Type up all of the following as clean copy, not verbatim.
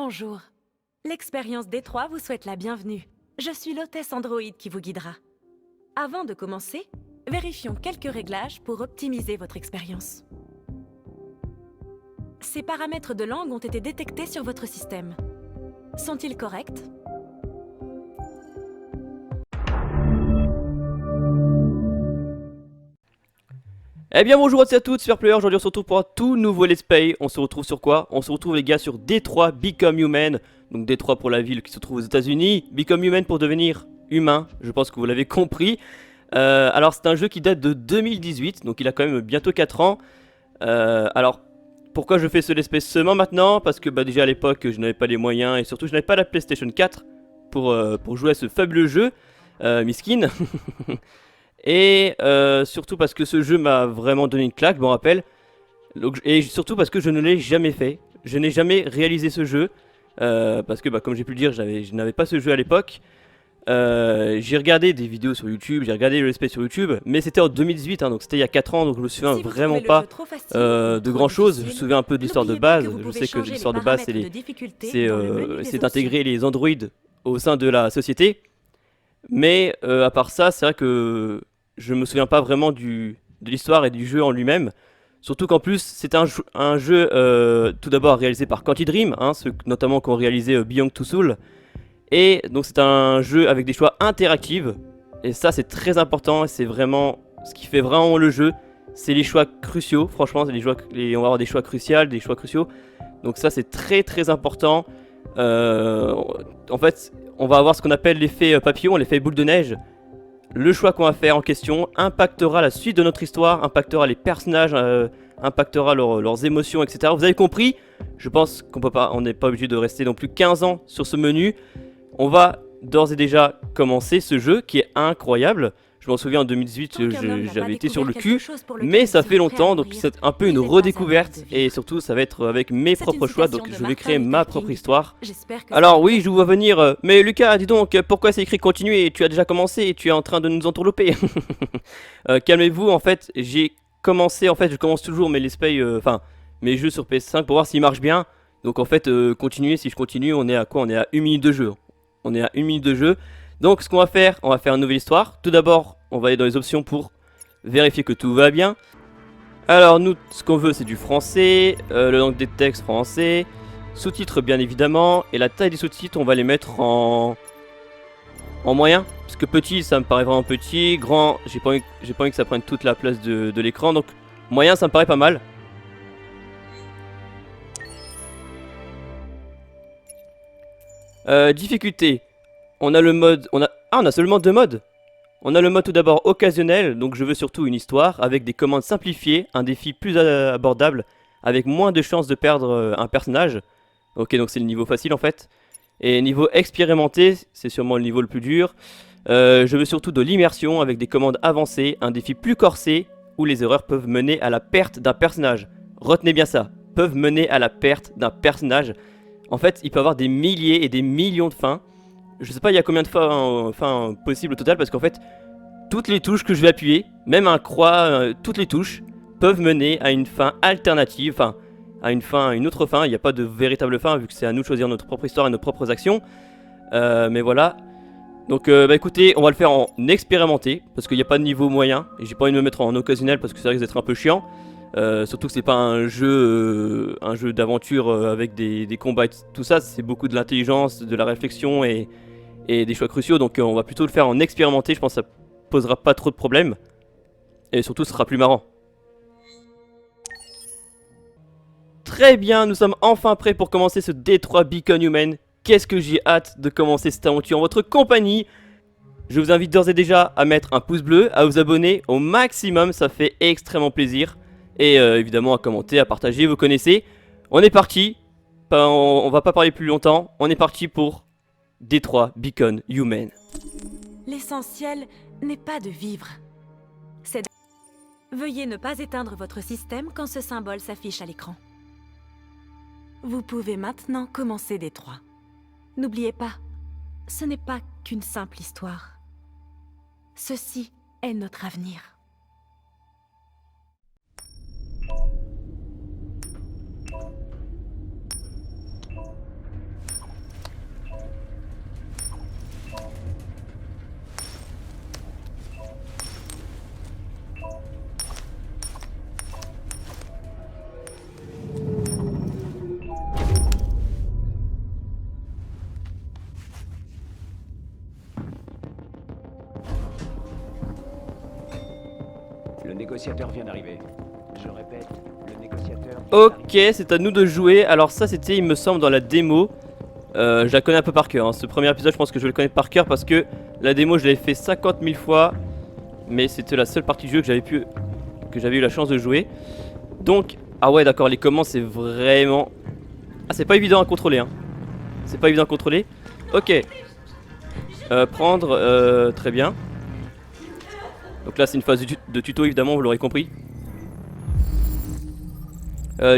Bonjour. L'expérience Détroit vous souhaite la bienvenue. Je suis l'hôtesse androïde qui vous guidera. Avant de commencer, vérifions quelques réglages pour optimiser votre expérience. Ces paramètres de langue ont été détectés sur votre système. Sont-ils corrects? Eh bien bonjour à tous et à toutes, Super Player, aujourd'hui on se retrouve pour un tout nouveau Let's Play. On se retrouve sur quoi? On se retrouve les gars sur Détroit Become Human. Donc Détroit pour la ville qui se trouve aux États-Unis, Become Human pour devenir humain, je pense que vous l'avez compris. Alors c'est un jeu qui date de 2018, donc il a quand même bientôt 4 ans. Alors pourquoi je fais ce Let's Play seulement maintenant? Parce que déjà à l'époque je n'avais pas les moyens et surtout je n'avais pas la PlayStation 4 pour jouer à ce fabuleux jeu, miskin. Et surtout parce que ce jeu m'a vraiment donné une claque, je m'en rappelle. Et surtout parce que je ne l'ai jamais fait. Je n'ai jamais réalisé ce jeu. Parce que comme j'ai pu le dire, je n'avais pas ce jeu à l'époque. J'ai regardé des vidéos sur YouTube, j'ai regardé le let's play sur YouTube. Mais c'était en 2018, hein, donc c'était il y a 4 ans. Donc je me souviens vraiment pas de grand chose. Je me souviens un peu de l'histoire de base. Je sais que l'histoire de base c'est d'intégrer les androïdes au sein de la société. Mais à part ça, c'est vrai que je me souviens pas vraiment de l'histoire et du jeu en lui-même. Surtout qu'en plus, c'est un jeu tout d'abord réalisé par Quantic Dream, hein, ceux notamment qui ont réalisé Beyond Two Souls. Et donc c'est un jeu avec des choix interactifs. Et ça c'est très important, et c'est vraiment ce qui fait vraiment le jeu. C'est les choix cruciaux, franchement, on va avoir des choix cruciaux, des choix cruciaux. Donc ça c'est très très important. En fait, on va avoir ce qu'on appelle l'effet papillon, l'effet boule de neige. Le choix qu'on va faire en question impactera la suite de notre histoire, impactera les personnages, impactera leurs émotions, etc. Vous avez compris? Je pense qu'on n'est pas obligé de rester non plus 15 ans sur ce menu. On va d'ores et déjà commencer ce jeu qui est incroyable. Je m'en souviens en 2018, j'avais été sur le cul, mais ça fait longtemps, donc c'est un peu une redécouverte. Et surtout, ça va être avec mes propres choix, donc je vais créer ma propre histoire. Alors oui, je vous vois venir, mais Lucas, dis donc, pourquoi c'est écrit continuer et tu as déjà commencé et tu es en train de nous entourlouper? Calmez-vous, en fait, je commence toujours mes let's play, mes jeux sur PS5 pour voir s'ils marchent bien. Donc en fait, continuer, si je continue, on est à quoi? On est à 1 minute de jeu. On est à 1 minute de jeu. Donc ce qu'on va faire, on va faire une nouvelle histoire. Tout d'abord, on va aller dans les options pour vérifier que tout va bien. Alors nous, ce qu'on veut, c'est du français, le langue des textes français, sous-titres bien évidemment, et la taille des sous-titres, on va les mettre en moyen. Parce que petit, ça me paraît vraiment petit. Grand, j'ai pas envie que ça prenne toute la place de l'écran. Donc moyen, ça me paraît pas mal. Difficulté. On a le mode... on a seulement 2 modes. On a le mode tout d'abord occasionnel, donc je veux surtout une histoire, avec des commandes simplifiées, un défi plus abordable, avec moins de chances de perdre un personnage. Ok, donc c'est le niveau facile en fait. Et niveau expérimenté, c'est sûrement le niveau le plus dur. Je veux surtout de l'immersion, avec des commandes avancées, un défi plus corsé, où les erreurs peuvent mener à la perte d'un personnage. Retenez bien ça, peuvent mener à la perte d'un personnage. En fait, il peut y avoir des milliers et des millions de fins. Je sais pas il y a combien de fins possibles au total, parce qu'en fait, toutes les touches que je vais appuyer, même un croix, toutes les touches, peuvent mener à une fin alternative, à une autre fin. Il n'y a pas de véritable fin, vu que c'est à nous de choisir notre propre histoire et nos propres actions. Mais voilà. Donc écoutez, on va le faire en expérimenté, parce qu'il n'y a pas de niveau moyen, et j'ai pas envie de me mettre en occasionnel, parce que ça risque d'être un peu chiant. Surtout que c'est pas un jeu d'aventure avec des combats et tout ça, c'est beaucoup de l'intelligence, de la réflexion et des choix cruciaux, donc on va plutôt le faire en expérimenté, je pense que ça posera pas trop de problèmes, et surtout ce sera plus marrant. Très bien, nous sommes enfin prêts pour commencer ce Détroit Become Human. Qu'est-ce que j'ai hâte de commencer cette aventure en votre compagnie. Je vous invite d'ores et déjà à mettre un pouce bleu, à vous abonner au maximum, ça fait extrêmement plaisir. Et évidemment à commenter, à partager, vous connaissez. On est parti, on va pas parler plus longtemps, on est parti pour Détroit Become Human. L'essentiel n'est pas de vivre. C'est Veuillez ne pas éteindre votre système quand ce symbole s'affiche à l'écran. Vous pouvez maintenant commencer Détroit. N'oubliez pas, ce n'est pas qu'une simple histoire. Ceci est notre avenir. Le négociateur vient d'arriver. Je répète, le négociateur... Ok, c'est à nous de jouer. Alors ça c'était, il me semble, dans la démo. Je la connais un peu par cœur, hein. Ce premier épisode je pense que je vais le connaître par cœur parce que la démo je l'avais fait 50 000 fois. Mais c'était la seule partie du jeu que j'avais eu la chance de jouer. Donc, ah ouais d'accord, les commandes c'est vraiment... Ah c'est pas évident à contrôler hein. C'est pas évident à contrôler. Ok. Prendre, très bien. Donc là c'est une phase de tuto évidemment, vous l'aurez compris.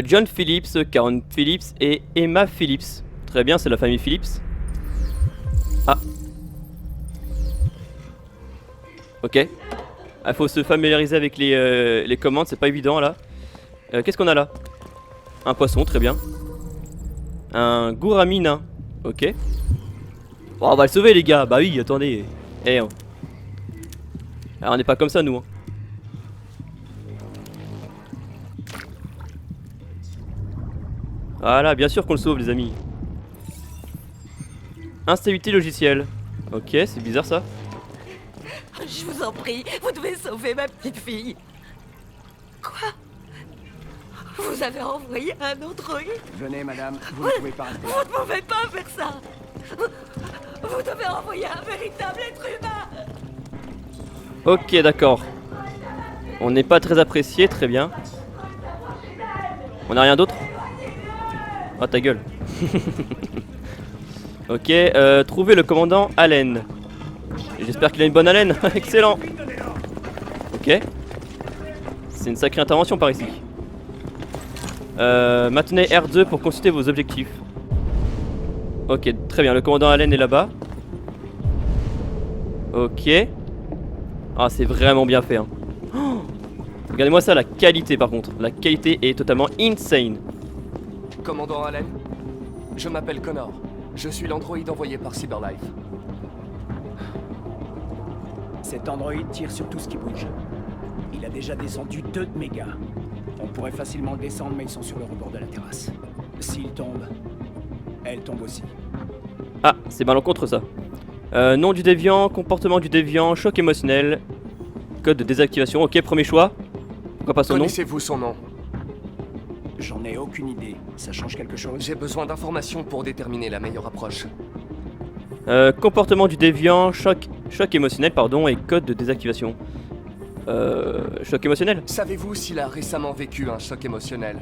John Phillips, Karen Phillips et Emma Phillips. Très bien, c'est la famille Phillips. Ah. Ok. Il faut se familiariser avec les commandes, c'est pas évident là. Qu'est-ce qu'on a là? Un poisson, très bien. Un gouramina. Ok. Bon, on va le sauver les gars. Bah oui, attendez. Eh, on n'est pas comme ça nous. Hein. Voilà, bien sûr qu'on le sauve les amis. Instabilité logicielle. Ok, c'est bizarre ça. Je vous en prie, vous devez sauver ma petite fille. Quoi? Vous avez envoyé un androïde? Venez, madame, vous ne pouvez pas rester là. Vous ne pouvez pas faire ça. Vous devez envoyer un véritable être humain. Ok, d'accord. On n'est pas très apprécié, très bien. On n'a rien d'autre? Oh ta gueule. Ok, trouver le commandant Allen. J'espère qu'il a une bonne haleine. Excellent. Ok. C'est une sacrée intervention par ici. Maintenez R2 pour consulter vos objectifs. Ok, très bien. Le commandant Allen est là-bas. Ok. Ah, c'est vraiment bien fait. Hein. Oh, regardez-moi ça, la qualité par contre. La qualité est totalement insane. Commandant Allen, je m'appelle Connor. Je suis l'androïde envoyé par Cyberlife. Cet androïde tire sur tout ce qui bouge. Il a déjà descendu 2 de mégas. On pourrait facilement le descendre, mais ils sont sur le rebord de la terrasse. S'il tombe, elle tombe aussi. Ah, c'est malencontre ça. Nom du déviant, comportement du déviant, choc émotionnel, code de désactivation. Ok, premier choix. Pourquoi pas son nom? Connaissez-vous son nom? J'en ai aucune idée. Ça change quelque chose? J'ai besoin d'informations pour déterminer la meilleure approche. Comportement du déviant, choc émotionnel, pardon, et code de désactivation. Choc émotionnel? Savez-vous s'il a récemment vécu un choc émotionnel?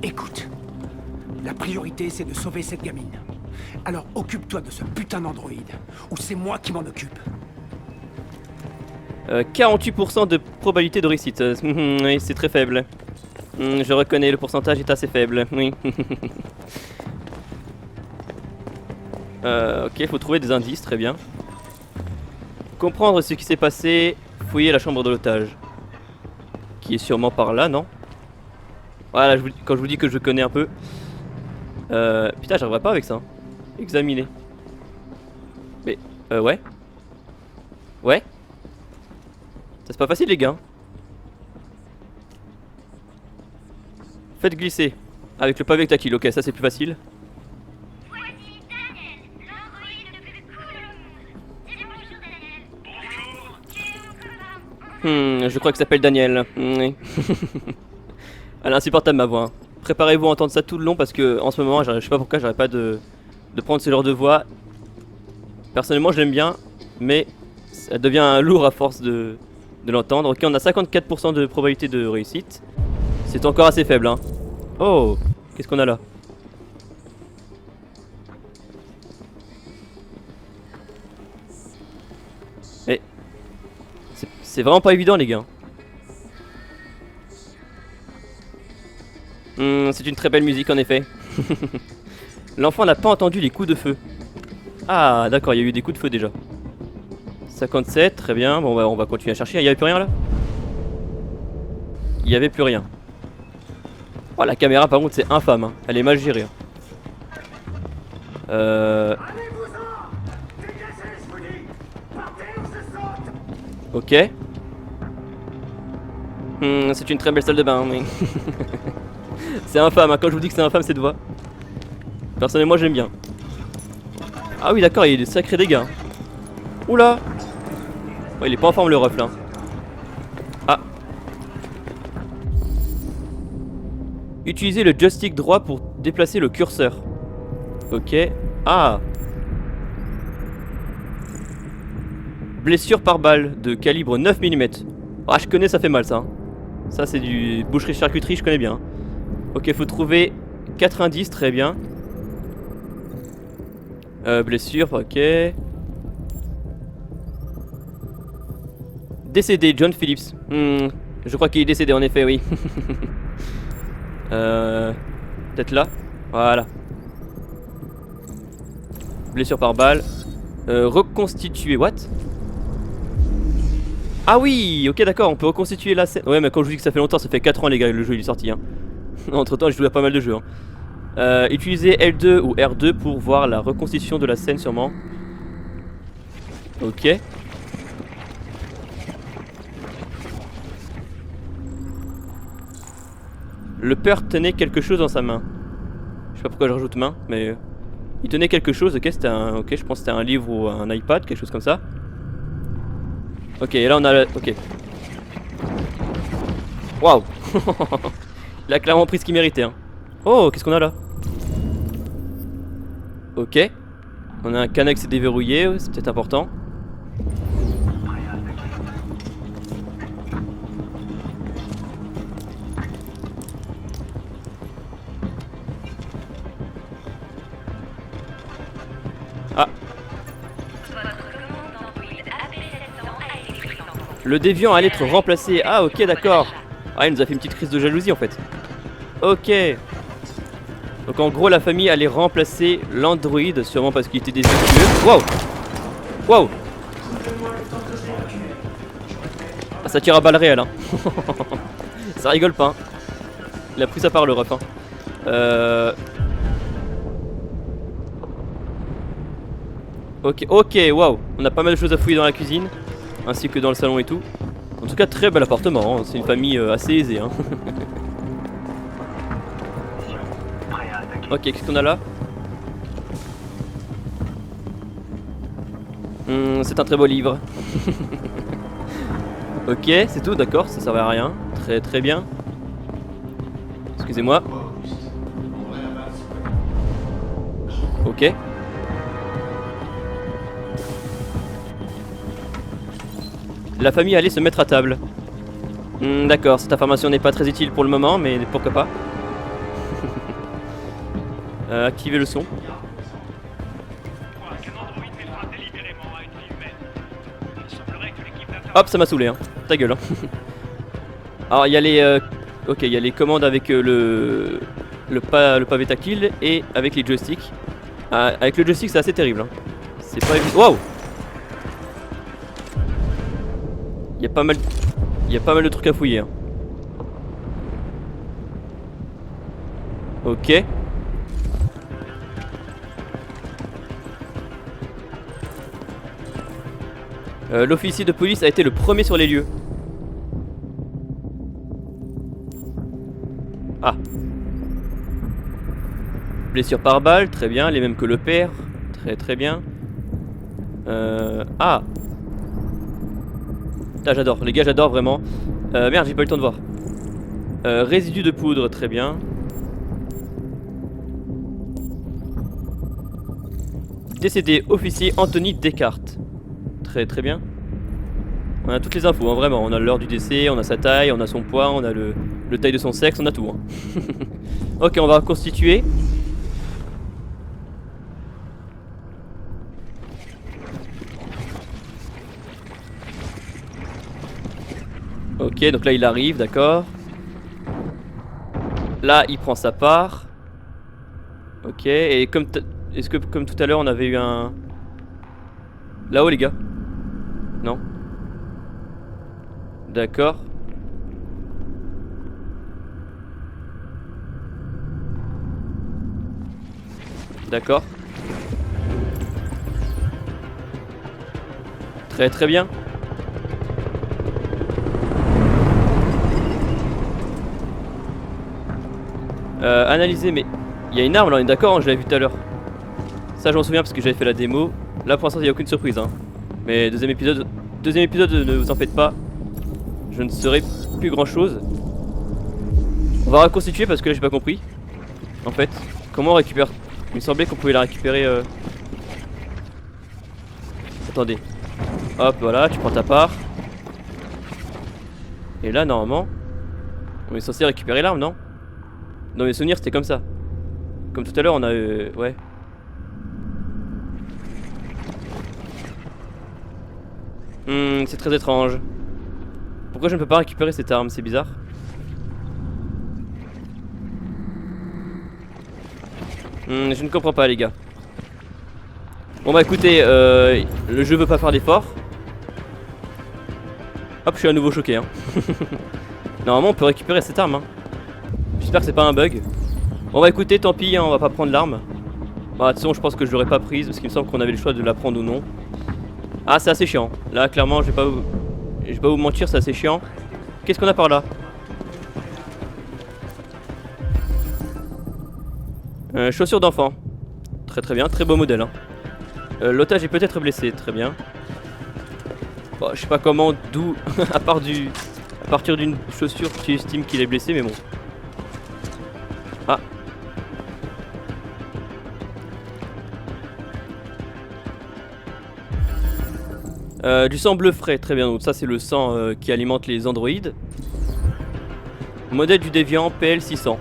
Écoute, la priorité c'est de sauver cette gamine. Alors occupe-toi de ce putain d'androïde, ou c'est moi qui m'en occupe. 48% de probabilité de réussite. Oui, c'est très faible. Je reconnais, le pourcentage est assez faible. Oui. Ok, faut trouver des indices, très bien. Comprendre ce qui s'est passé, fouiller la chambre de l'otage. Qui est sûrement par là, non? Voilà, quand je vous dis que je connais un peu. Putain, j'arriverai pas avec ça. Examiner. Mais, ouais. Ouais. Ça c'est pas facile les gars. Faites glisser. Avec le pavé tactile, ok, ça c'est plus facile. Voici Daniel, l'androïde le plus cool au monde. Dis bonjour Daniel. Bonjour. Je crois qu'il s'appelle Daniel. Oui. Elle est insupportable ma voix. Hein. Préparez-vous à entendre ça tout le long parce que en ce moment, je sais pas pourquoi j'arrête pas de prendre ce genre de voix. Personnellement, je l'aime bien, mais ça devient lourd à force de l'entendre. Ok, on a 54% de probabilité de réussite. C'est encore assez faible, hein. Oh, qu'est-ce qu'on a là? Mais c'est vraiment pas évident, les gars. C'est une très belle musique, en effet. L'enfant n'a pas entendu les coups de feu. Ah, d'accord, il y a eu des coups de feu déjà. 57, très bien. Bon, on va continuer à chercher. Il n'y avait plus rien là? Il n'y avait plus rien. Oh, la caméra par contre c'est infâme, hein. Elle est mal gérée. Ok. C'est une très belle salle de bain, mais... c'est infâme, hein. Quand je vous dis que c'est infâme cette voix. Personnellement j'aime bien. Ah oui d'accord, il y a des sacrés dégâts. Oula. Ouais, il est pas en forme le ref là. Utilisez le joystick droit pour déplacer le curseur. Ok. Ah. Blessure par balle de calibre 9 mm. Ah, je connais, ça fait mal ça. Hein. Ça, c'est du boucherie-charcuterie, je connais bien. Ok, faut trouver 90, très bien. Blessure, ok. Décédé, John Phillips. Je crois qu'il est décédé en effet, oui. Peut-être là. Voilà. Blessure par balle. Reconstituer, what? Ah oui, ok d'accord, on peut reconstituer la scène. Ouais mais quand je vous dis que ça fait longtemps, ça fait 4 ans les gars, le jeu il est sorti hein. Entre temps j'ai joué à pas mal de jeux hein. Utilisez L2 ou R2 pour voir la reconstitution de la scène sûrement. Ok. Le père tenait quelque chose dans sa main. Je sais pas pourquoi je rajoute main, mais il tenait quelque chose. Ok, c'était un. Ok, je pense que c'était un livre ou un iPad, quelque chose comme ça. Ok, et là on a. Ok. Waouh. Il a clairement pris ce qu'il méritait. Hein. Oh, qu'est-ce qu'on a là? Ok. On a un Canex déverrouillé, c'est peut-être important. Ah. Le déviant allait être remplacé. Ah ok d'accord. Ah il nous a fait une petite crise de jalousie en fait. Ok. Donc en gros la famille allait remplacer l'androïde sûrement parce qu'il était défectueux. Waouh. Waouh. Ah, ça tire à balles réelles hein. Ça rigole pas hein. Il a pris ça par le ref hein. Ok, waouh. On a pas mal de choses à fouiller dans la cuisine ainsi que dans le salon et tout. En tout cas très bel appartement hein. C'est une famille assez aisée hein. Ok, qu'est-ce qu'on a là? C'est un très beau livre. Ok, c'est tout, d'accord, ça servait à rien. Très très bien. Excusez-moi. Ok. La famille allait se mettre à table. D'accord, cette information n'est pas très utile pour le moment, mais pourquoi pas. Activer le son. Hop, ça m'a saoulé, hein. Ta gueule. Hein. Alors, il y a les... ok, il y a les commandes avec le pavé tactile et avec les joysticks. Avec le joystick, c'est assez terrible. Hein. C'est pas évident. Waouh! Il y a pas mal de trucs à fouiller. Hein. Ok. L'officier de police a été le premier sur les lieux. Ah. Blessure par balle, très bien, les mêmes que le père. Très très bien. Ah. Putain, j'adore, les gars, j'adore vraiment. Merde, j'ai pas eu le temps de voir. Résidu de poudre, très bien. Décédé, officier Anthony Descartes. Très très bien. On a toutes les infos, hein, vraiment. On a l'heure du décès, on a sa taille, on a son poids, on a le taille de son sexe, on a tout. Hein. Ok, on va reconstituer. Ok, donc là il arrive, d'accord. Là il prend sa part. Ok, et comme est-ce que comme tout à l'heure on avait eu un... Là-haut les gars? Non? D'accord. D'accord. Très très bien. Analyser, mais il y a une arme là, on est d'accord, je l'avais vu tout à l'heure. Ça je m'en souviens parce que j'avais fait la démo. Là pour l'instant il n'y a aucune surprise hein. Mais deuxième épisode, ne vous en faites pas. Je ne saurai plus grand chose. On va reconstituer parce que là j'ai pas compris. En fait, comment on récupère? Il me semblait qu'on pouvait la récupérer. Attendez. Hop, voilà, tu prends ta part. Et là, normalement, on est censé récupérer l'arme, non? Dans mes souvenirs, c'était comme ça. Comme tout à l'heure, on a... ouais. C'est très étrange. Pourquoi je ne peux pas récupérer cette arme? C'est bizarre. Je ne comprends pas, les gars. Bon bah écoutez, le jeu veut pas faire d'effort. Hop, je suis à nouveau choqué, hein. Normalement on peut récupérer cette arme, hein. J'espère que c'est pas un bug. Bon bah écoutez, tant pis, hein, on va pas prendre l'arme. Bah de toute façon je pense que je l'aurais pas prise parce qu'il me semble qu'on avait le choix de la prendre ou non. Ah, c'est assez chiant. Là clairement je vais pas vous mentir, c'est assez chiant. Qu'est-ce qu'on a par là? Chaussures d'enfant. Très très bien, très beau modèle, hein. L'otage est peut-être blessé, très bien. Bon, je sais pas comment, d'où, à partir d'une chaussure tu estimes qu'il est blessé, mais bon. Ah. Du sang bleu frais, très bien, donc ça c'est le sang qui alimente les androïdes. Modèle du déviant PL600.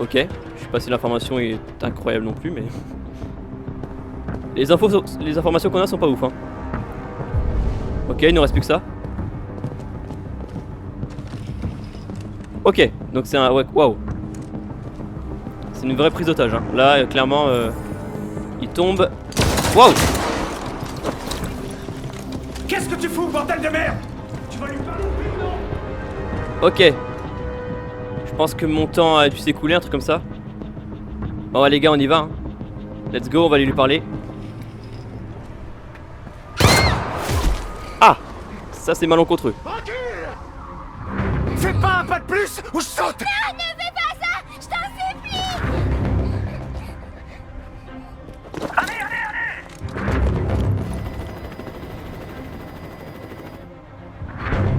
Ok, je sais pas si l'information est incroyable non plus, mais... Les informations qu'on a sont pas ouf, hein. Ok, il nous reste plus que ça. Ok, donc c'est un... Ouais, waouh. C'est une vraie prise d'otage, hein. Là, clairement, il tombe... Waouh. Qu'est-ce que tu fous, bordel de merde? Tu vas lui parler ou non? Ok. Je pense que mon temps a dû s'écouler, un truc comme ça. Bon, les gars, on y va, hein. Let's go, on va aller lui parler. Ah! Ça, c'est malencontreux. Fais pas un pas de plus ou je saute! Non, ne fais pas ça! Je t'en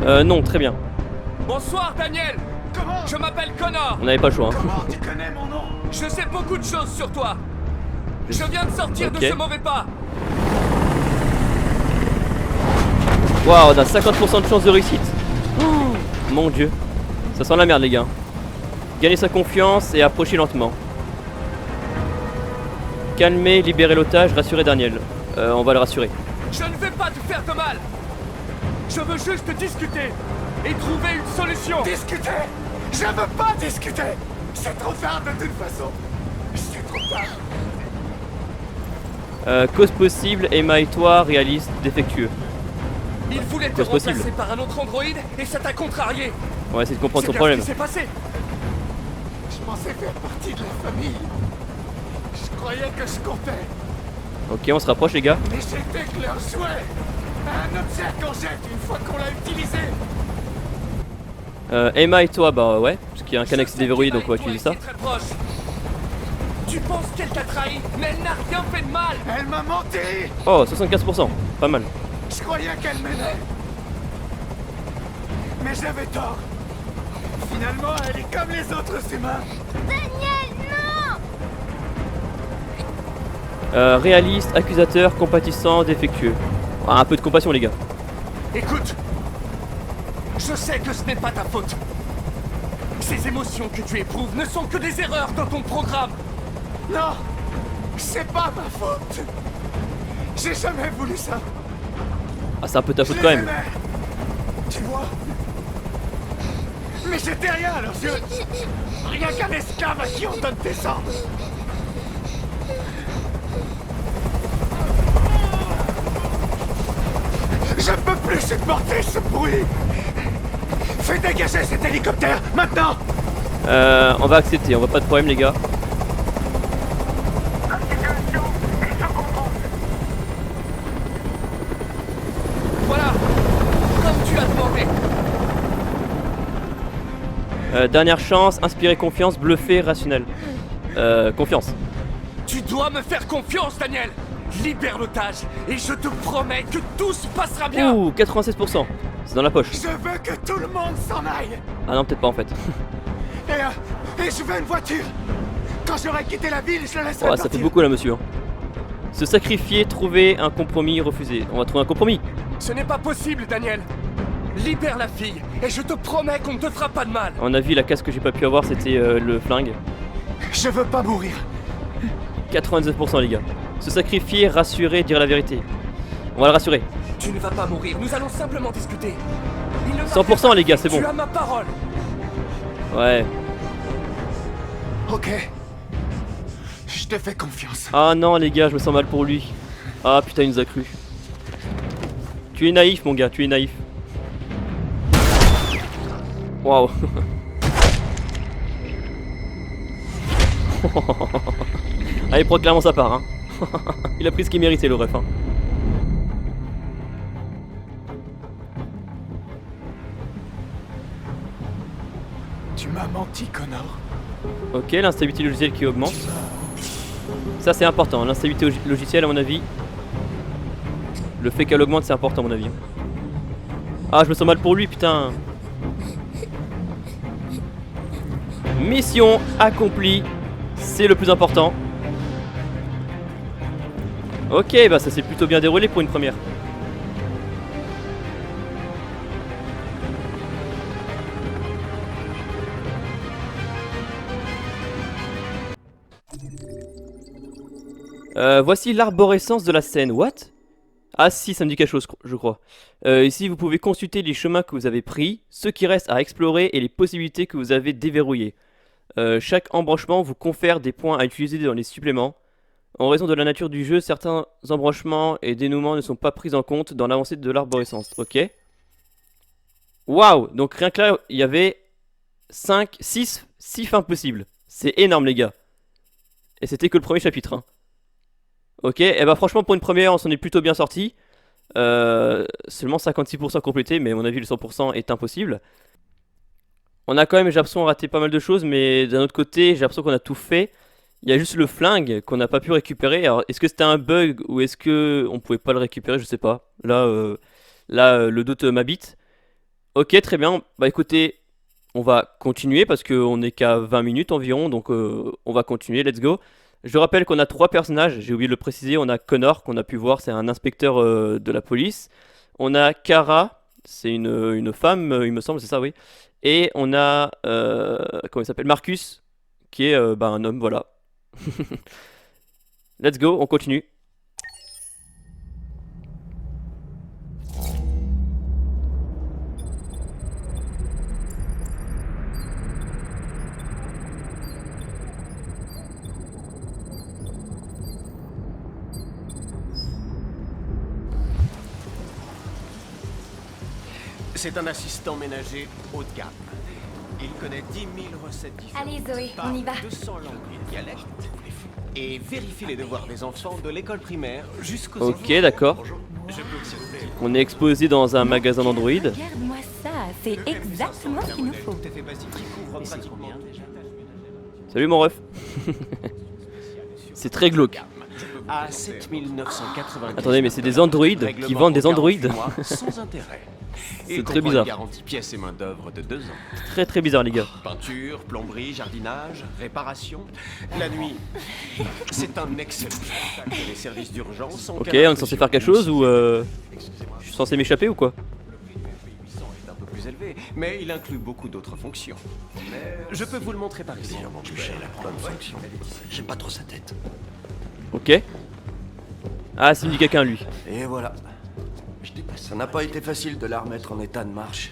supplie! Non, très bien. Bonsoir, Daniel. Comment? Je m'appelle Connor. On n'avait pas le choix, hein. Comment tu connais mon nom? Je sais beaucoup de choses sur toi. Je viens de sortir Ok. de ce mauvais pas. Waouh, on a 50% de chance de réussite. Oh, mon dieu. Ça sent la merde, les gars. Gagner sa confiance et approcher lentement. Calmer, libérer l'otage, rassurer Daniel. On va le rassurer. Je ne vais pas te faire de mal. Je veux juste discuter et trouver une solution. Discuter? Je veux pas discuter! C'est trop tard de toute façon! C'est trop tard! Cause possible, Emma et toi, réaliste, défectueux. Il voulait te Cause possible. remplacer par un autre androïde et ça t'a contrarié. On va essayer de comprendre C'est ton bien problème. ce qui s'est passé. Je pensais faire partie de la famille. Je croyais que je comptais. Ok, on se rapproche, les gars. Mais j'étais que leur jouet! Un objet qu'on jette une fois qu'on l'a utilisé! Emma et toi, bah ouais, parce qu'il y a un Je Canex sais déverrouillé, qu'Emma donc on va et toi utiliser ça. étiez très proches. Tu penses qu'elle t'a trahi, mais elle n'a rien fait de mal. Elle m'a menti! Oh, 75%, pas mal. Je croyais qu'elle m'aimait! Mais j'avais tort! Finalement, elle est comme les autres humains! Daniel, non! Réaliste, accusateur, compatissant, défectueux. Ah, un peu de compassion, les gars. Écoute, je sais que ce n'est pas ta faute. Ces émotions que tu éprouves ne sont que des erreurs dans ton programme. Non! C'est pas ma faute! J'ai jamais voulu ça! Ah, c'est un peu ta faute Je quand les même. aimais. Tu vois? Mais j'étais rien à leurs yeux! Rien qu'un esclave à qui on donne des ordres! Je peux plus supporter ce bruit! Fais dégager cet hélicoptère, maintenant! On va accepter, on va pas de problème, les gars. Voilà, comme tu as demandé. Dernière chance, inspirer confiance, bluffer, rationnel. Confiance. Tu dois me faire confiance, Daniel. Libère l'otage et je te promets que tout se passera bien. Ouh, 96%. C'est dans la poche. Je veux que tout le monde s'en aille. Ah non, peut-être pas en fait. Et je veux une voiture. Quand j'aurai quitté la ville, je le laisserai Oh, partir. ça fait beaucoup là, monsieur. Hein. Se sacrifier, trouver un compromis, refuser. On va trouver un compromis. Ce n'est pas possible, Daniel. Libère la fille et je te promets qu'on ne te fera pas de mal. À mon avis, la casse que j'ai pas pu avoir, c'était le flingue. Je veux pas mourir. 99% les gars. Se sacrifier, rassurer, dire la vérité. On va le rassurer. Tu ne vas pas mourir, nous allons simplement discuter. Il ne m'a 100% fait les gars, pas- c'est bon. Tu as ma parole. Ouais. Ok. Je te fais confiance. Ah non les gars, je me sens mal pour lui. Ah putain, il nous a cru. Tu es naïf mon gars, tu es naïf. Waouh. Ah, il prend clairement sa part hein. Il a pris ce qu'il méritait le ref hein. Tu m'as menti, Connor. Ok, l'instabilité logicielle qui augmente. Ça c'est important, l'instabilité logicielle à mon avis. Le fait qu'elle augmente c'est important à mon avis. Ah, je me sens mal pour lui putain. Mission accomplie. C'est le plus important. Ok, bah ça s'est plutôt bien déroulé pour une première. Voici l'arborescence de la scène. What? Ah si, ça me dit quelque chose, je crois. Ici, vous pouvez consulter les chemins que vous avez pris, ceux qui restent à explorer et les possibilités que vous avez déverrouillées. Chaque embranchement vous confère des points à utiliser dans les suppléments. En raison de la nature du jeu, certains embranchements et dénouements ne sont pas pris en compte dans l'avancée de l'arborescence. Ok. Waouh! Donc rien que là, il y avait 6 fins possibles. C'est énorme les gars. Et c'était que le premier chapitre. Hein. Ok, et bah franchement pour une première on s'en est plutôt bien sorti. Seulement 56% complété, mais à mon avis le 100% est impossible. On a quand même, j'ai l'impression, raté pas mal de choses, mais d'un autre côté j'ai l'impression qu'on a tout fait. Il y a juste le flingue qu'on n'a pas pu récupérer. Alors est-ce que c'était un bug ou est-ce que on pouvait pas le récupérer? Je sais pas. Là, le doute m'habite. Ok, très bien. Bah écoutez, on va continuer parce qu'on est qu'à 20 minutes environ, donc on va continuer, let's go. Je rappelle qu'on a 3 personnages, j'ai oublié de le préciser. On a Connor, qu'on a pu voir, c'est un inspecteur de la police. On a Kara, c'est une femme, il me semble, c'est ça, oui. Et on a, comment il s'appelle, Marcus, qui est un homme, voilà. Let's go, on continue. C'est un assistant ménager haut de gamme. Il connaît 10 000 recettes différentes. Allez, Zoé, parle on y va. 200 langues et dialectes. Et vérifie les devoirs des enfants de l'école primaire jusqu'aux... Ok, d'accord. Je peux vous aider. On est exposé dans un magasin d'Android. Regarde-moi ça, c'est exactement ce qu'il nous faut. Tout à fait basique qui couvre pratiquement... Salut mon ref. C'est très glauque. À 7 990. Attendez, mais c'est des androïdes qui vendent des androïdes. Sans intérêt. C'est très bizarre. Garantie pièces et main d'œuvre de 2 ans. Très très bizarre les gars. Peinture, plomberie, jardinage, réparation. La nuit, c'est un excellent spectacle. Les services d'urgence sont... Ok, on est censé faire quelque chose ou je suis censé m'échapper ou quoi? est un peu plus élevé, mais il inclut beaucoup d'autres fonctions. Je peux vous le montrer par ici. J'aime pas trop sa tête. Ok. Ah, c'est me dit quelqu'un lui. Et voilà. Ça n'a pas été facile de la remettre en état de marche.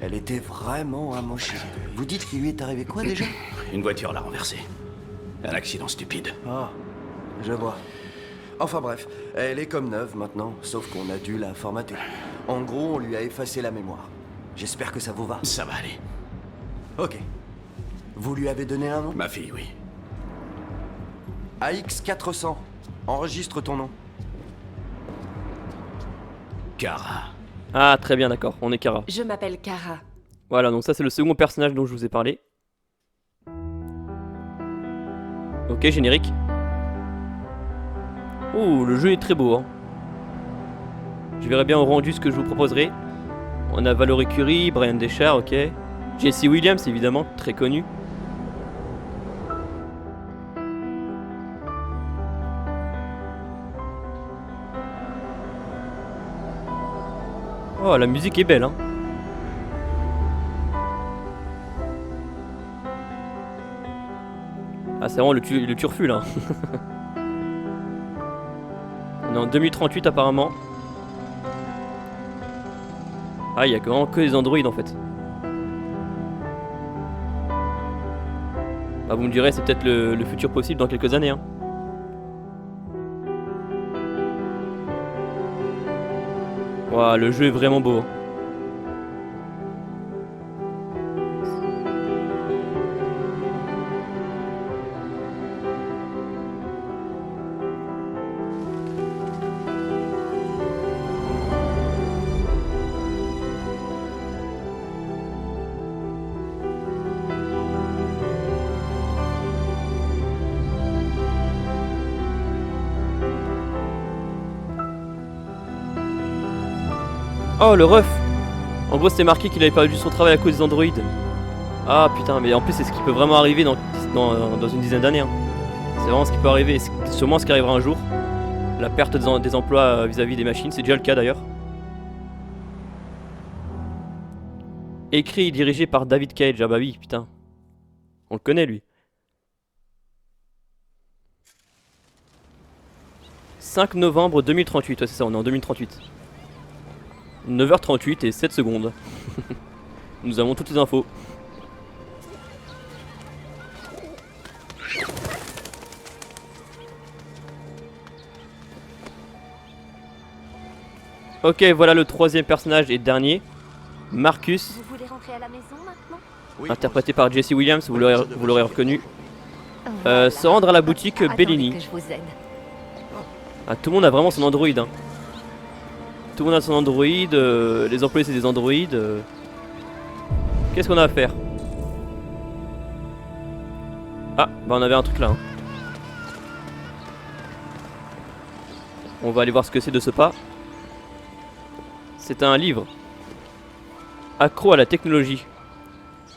Elle était vraiment amochée. Vous dites qu'il lui est arrivé quoi déjà? Une voiture l'a renversée. Un accident stupide. Ah, je vois. Enfin bref, elle est comme neuve maintenant, sauf qu'on a dû la formater. En gros, on lui a effacé la mémoire. J'espère que ça vous va. Ça va aller. Ok. Vous lui avez donné un nom? Ma fille, oui. AX400. Enregistre ton nom. Kara. Ah, très bien, d'accord, on est Kara. Je m'appelle Kara. Voilà, donc ça c'est le second personnage dont je vous ai parlé. Ok, générique. Oh, le jeu est très beau. Hein. Je verrai bien au rendu ce que je vous proposerai. On a Valerie Curie, Brian Deschar, ok. Jesse Williams, évidemment, très connu. Oh, la musique est belle, hein. Ah, c'est vraiment le turfu, là. On est en 2038, apparemment. Ah, il y a vraiment que des androïdes, en fait. Ah, vous me direz, c'est peut-être le futur possible dans quelques années, hein. Waouh, le jeu est vraiment beau. Oh, le ref. En gros, c'était marqué qu'il avait perdu son travail à cause des androïdes. Ah putain, mais en plus c'est ce qui peut vraiment arriver dans une dizaine d'années. Hein. C'est vraiment ce qui peut arriver, et c'est sûrement ce qui arrivera un jour. La perte des emplois vis-à-vis des machines, c'est déjà le cas d'ailleurs. Écrit et dirigé par David Cage, ah bah oui, putain. On le connaît lui. 5 novembre 2038, ouais, c'est ça, on est en 2038. 9h38 et 7 secondes. Nous avons toutes les infos. Ok, voilà le troisième personnage et dernier. Marcus. Vous voulez rentrer à la maison maintenant? Oui, Interprété par Jesse Williams, vous l'aurez reconnu. Voilà. Se rendre à la boutique Attendez Bellini. que je vous aide. Ah, tout le monde a vraiment son Android. Hein. Tout le monde a son Android. Les employés, c'est des Android. Qu'est-ce qu'on a à faire? Ah, bah on avait un truc là. Hein. On va aller voir ce que c'est de ce pas. C'est un livre. Accro à la technologie.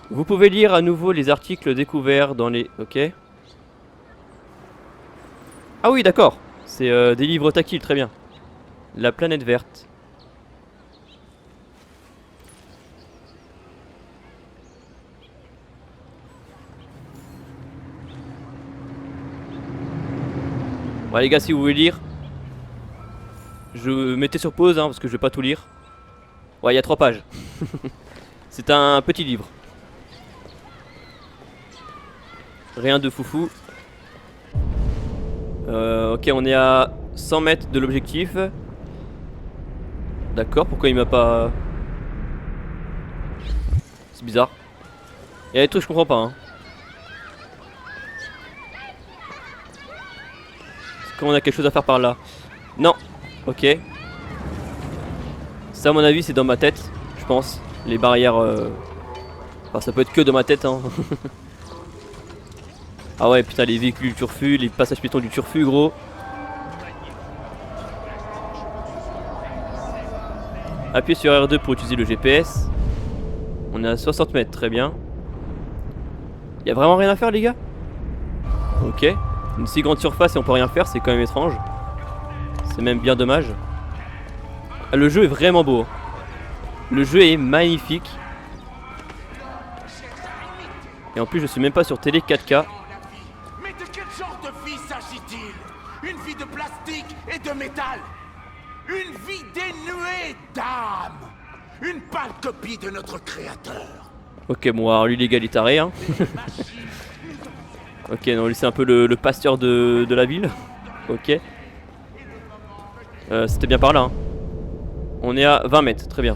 Vous pouvez lire à nouveau les articles découverts dans les... Ok. Ah oui, d'accord. C'est des livres tactiles, très bien. La planète verte. Bon les gars, si vous voulez lire, je mettez sur pause hein, parce que je vais pas tout lire. Ouais, il y a 3 pages. C'est un petit livre. Rien de foufou. Ok, on est à 100 mètres de l'objectif. D'accord, pourquoi il m'a pas... C'est bizarre. Il y a des trucs que je comprends pas. Hein. Est-ce qu'on a quelque chose à faire par là? Non. Ok. Ça, à mon avis, c'est dans ma tête, je pense. Les barrières... Enfin, ça peut être que dans ma tête. Hein. Ah ouais, putain, les véhicules du turfu, les passages piétons du turfu, gros. Appuyez sur R2 pour utiliser le GPS. On est à 60 mètres, très bien. Y'a vraiment rien à faire, les gars? Ok. Une si grande surface et on peut rien faire, c'est quand même étrange. C'est même bien dommage. Ah, le jeu est vraiment beau. Le jeu est magnifique. Et en plus, je suis même pas sur télé 4K. Mais de quel genre de vie s'agit-il? Une vie de plastique et de métal? Une vie dénuée d'âme? Une pâle copie de notre créateur? Ok, bon, alors lui, les gars, il est taré, hein. Ok, non, lui, c'est un peu le pasteur de la ville. Ok. C'était bien par là, hein. On est à 20 mètres, très bien.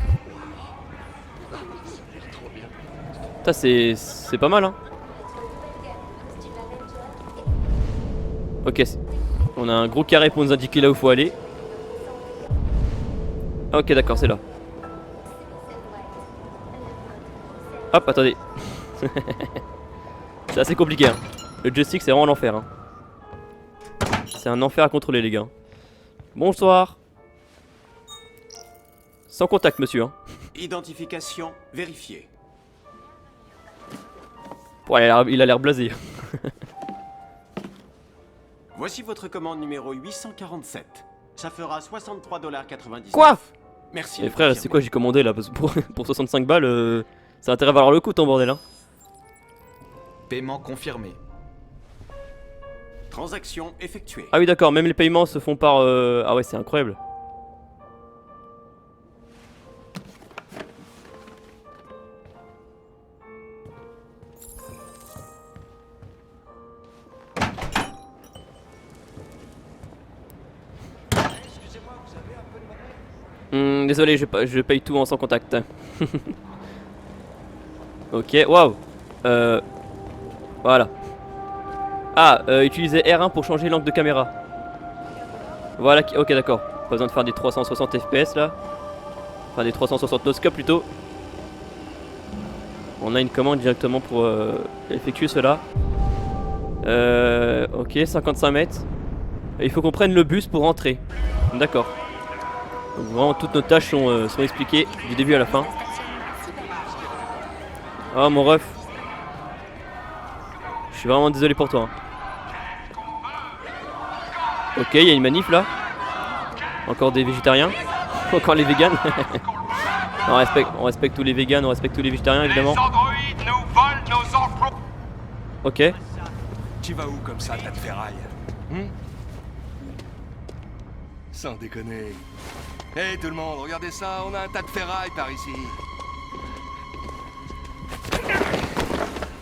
Ça, c'est pas mal, hein. Ok, on a un gros carré pour nous indiquer là où il faut aller. Ok, d'accord, c'est là. Hop, attendez. C'est assez compliqué, hein. Le joystick, c'est vraiment l'enfer, hein. C'est un enfer à contrôler, les gars. Bonsoir. Sans contact, monsieur. Hein. Identification vérifiée. Ouais, il a l'air blasé. Voici votre commande numéro 847. Ça fera 63,99 $. Quoi? Merci. Et frère, c'est quoi j'ai commandé là? Parce que pour 65 balles, ça a intérêt à valoir le coup ton bordel. Hein. Paiement confirmé. Transaction effectuée. Ah oui, d'accord, même les paiements se font par. Ah ouais, c'est incroyable. Désolé, je paye tout en sans contact. Ok, waouh. Voilà. Ah, utilisez R1 pour changer l'angle de caméra. Voilà, ok d'accord. Pas besoin de faire des 360 FPS là. Enfin des 360 no-scope plutôt. On a une commande directement pour effectuer cela. Ok, 55 mètres. Et il faut qu'on prenne le bus pour rentrer. D'accord. Donc vraiment toutes nos tâches sont expliquées du début à la fin. Oh mon ref. Je suis vraiment désolé pour toi. Hein. Ok, il y a une manif là. Encore des végétariens. Encore les véganes. on respecte tous les véganes, on respecte tous les végétariens évidemment. Ok. Tu vas où comme ça, tas de ferraille? Sans déconner. Hé tout le monde, regardez ça, on a un tas de ferraille par ici.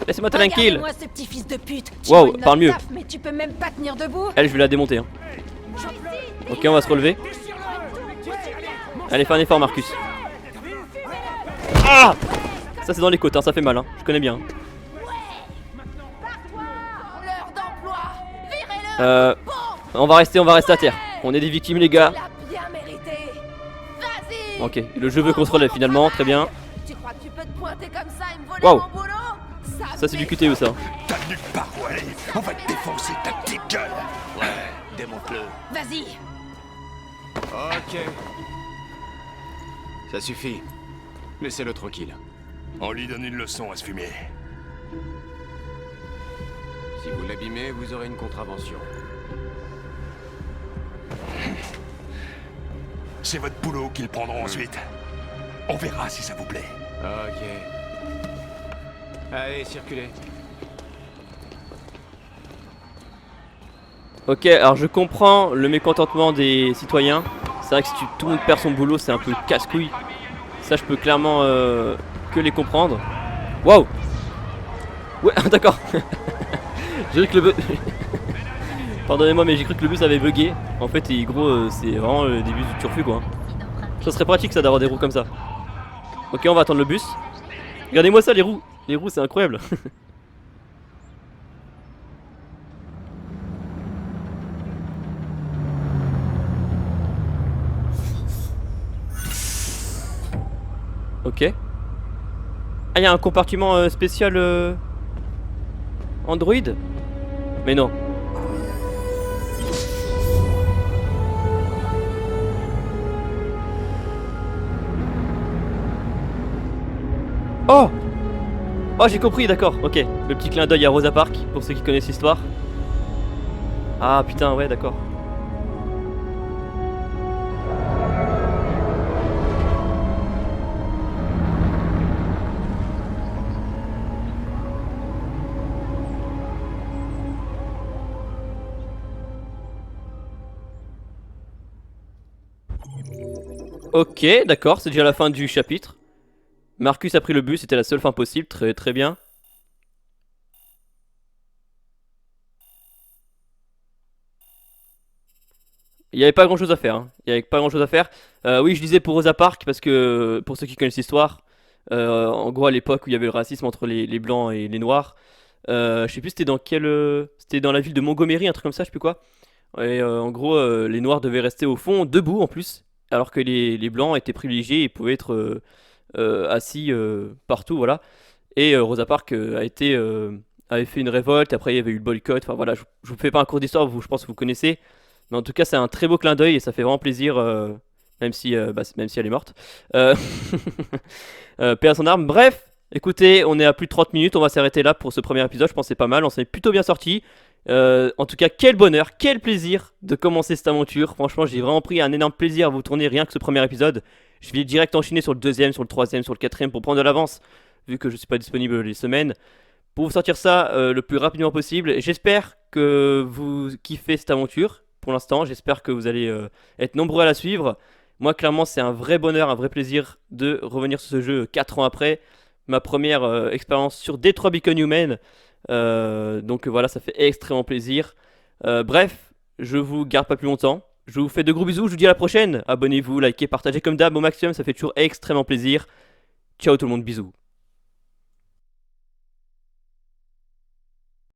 Laissez-moi tranquille. Regardez-moi ce petit fils de pute. Wow, parle mieux. Mais tu peux même pas tenir debout. Elle, je vais la démonter. Hein. Ok, on va se relever. Allez, fais un effort, Marcus. Ah! Ça, c'est dans les côtes, hein, ça fait mal. Hein. Je connais bien. On va rester à terre. On est des victimes, les gars. Ok, le jeu veut qu'on se relève finalement, très bien. Tu crois que tu peux te pointer comme ça et me voler Wow. mon boulot? Ça, c'est du QTE, ça. T'as nulle part où aller. On va te défoncer ta petite gueule. Ouais, démonte-le. Vas-y. Ok. Ça suffit. Laissez-le tranquille. On lui donne une leçon à ce fumier. Si vous l'abîmez, vous aurez une contravention. C'est votre boulot qu'ils prendront ensuite. On verra si ça vous plaît. Ok. Allez, circulez. Ok, alors je comprends le mécontentement des citoyens. C'est vrai que si tout le monde perd son boulot, c'est un peu casse-couille. Ça, je peux clairement que les comprendre. Waouh! Ouais, d'accord. J'ai cru que le bus... Pardonnez-moi, mais j'ai cru que le bus avait bugué. En fait, et gros, c'est vraiment le début du turfu, quoi. Ça serait pratique, ça, d'avoir des roues comme ça. Ok, on va attendre le bus. Regardez-moi ça, les roues. Les roues, c'est incroyable. Ok. Ah, il y a un compartiment spécial Android? Mais non. Oh! Oh, j'ai compris, d'accord, ok. Le petit clin d'œil à Rosa Parks, pour ceux qui connaissent l'histoire. Ah putain, ouais, d'accord. Ok, d'accord, c'est déjà la fin du chapitre. Marcus a pris le bus, c'était la seule fin possible, très très bien. Il n'y avait pas grand chose à faire, hein. Il y avait pas grand chose à faire. Oui, je disais pour Rosa Parks, parce que pour ceux qui connaissent l'histoire, en gros à l'époque où il y avait le racisme entre les blancs et les noirs, je sais plus c'était dans quelle... C'était dans la ville de Montgomery, un truc comme ça, je sais plus quoi. Et en gros, les noirs devaient rester au fond, debout en plus, alors que les blancs étaient privilégiés et pouvaient être assis partout, voilà. Et Rosa Parks avait fait une révolte, après il y avait eu le boycott, enfin voilà, je vous fais pas un cours d'histoire, je pense que vous connaissez. Mais en tout cas, c'est un très beau clin d'œil et ça fait vraiment plaisir, même si elle est morte. Paix à son arme. Bref, écoutez, on est à plus de 30 minutes, on va s'arrêter là pour ce premier épisode. Je pense que c'est pas mal, on s'en est plutôt bien sorti. En tout cas, quel bonheur, quel plaisir de commencer cette aventure. Franchement, j'ai vraiment pris un énorme plaisir à vous tourner rien que ce premier épisode. Je vais direct enchaîner sur le deuxième, sur le troisième, sur le quatrième pour prendre de l'avance, vu que je suis pas disponible les semaines, pour vous sortir ça le plus rapidement possible. J'espère que vous kiffez cette aventure pour l'instant. J'espère que vous allez être nombreux à la suivre. Moi, clairement, c'est un vrai bonheur, un vrai plaisir de revenir sur ce jeu 4 ans après. Ma première expérience sur Detroit Become Human. Donc voilà, ça fait extrêmement plaisir. Bref, je vous garde pas plus longtemps. Je vous fais de gros bisous, je vous dis à la prochaine. Abonnez-vous, likez, partagez comme d'hab au maximum, ça fait toujours extrêmement plaisir. Ciao tout le monde, bisous.